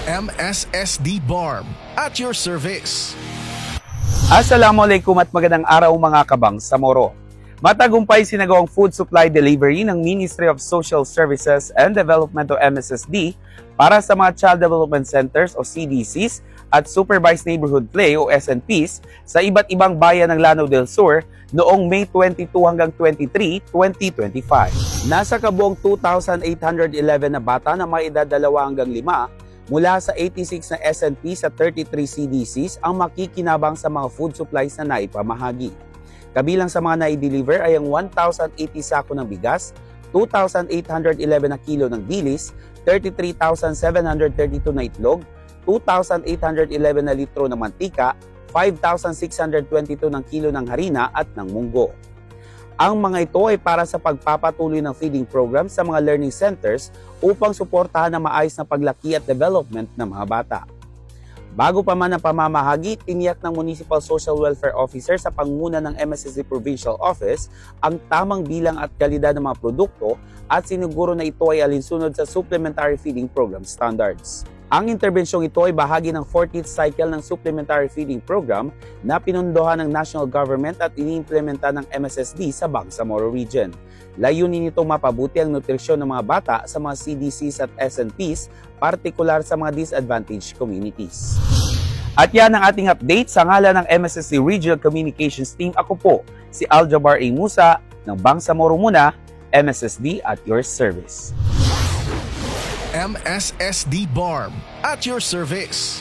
MSSD Barm at your service. Assalamualaikum at magandang araw mga kabangsamoro. Matagumpay sinagawang food supply delivery ng Ministry of Social Services and Development o MSSD para sa mga Child Development Centers o CDCs at Supervised Neighborhood Play o SNPs sa iba't ibang bayan ng Lanao del Sur noong May 22 hanggang 23, 2025. Nasa kabuong 2,811 na bata na may edad 2 hanggang 5 mula sa 86 na SNP sa 33 CDCs ang makikinabang sa mga food supplies na naipamahagi. Kabilang sa mga nai-deliver ay ang 1,080 sako ng bigas, 2,811 na kilo ng dilis, 33,732 na itlog, 2,811 na litro ng mantika, 5,622 ng kilo ng harina at ng munggo. Ang mga ito ay para sa pagpapatuloy ng feeding program sa mga learning centers upang suportahan ang maayos na paglaki at development ng mga bata. Bago pa man ang pamamahagi, tiniyak ng Municipal Social Welfare Officer sa pangunguna ng MSSD Provincial Office ang tamang bilang at kalidad ng mga produkto at siniguro na ito ay alinsunod sa Supplementary Feeding Program Standards. Ang interbensyong ito ay bahagi ng 40th cycle ng Supplementary Feeding Program na pinondohan ng National Government at iniimplementa ng MSSD sa Bangsamoro Region. Layunin nitong mapabuti ang nutrisyon ng mga bata sa mga CDCs at SNPs, partikular sa mga disadvantaged communities. At yan ang ating update sa ngalan ng MSSD Regional Communications Team. Ako po si Aljabar A. Musa ng Bangsamoro Muna, MSSD at your service. MSSD Barm at your service.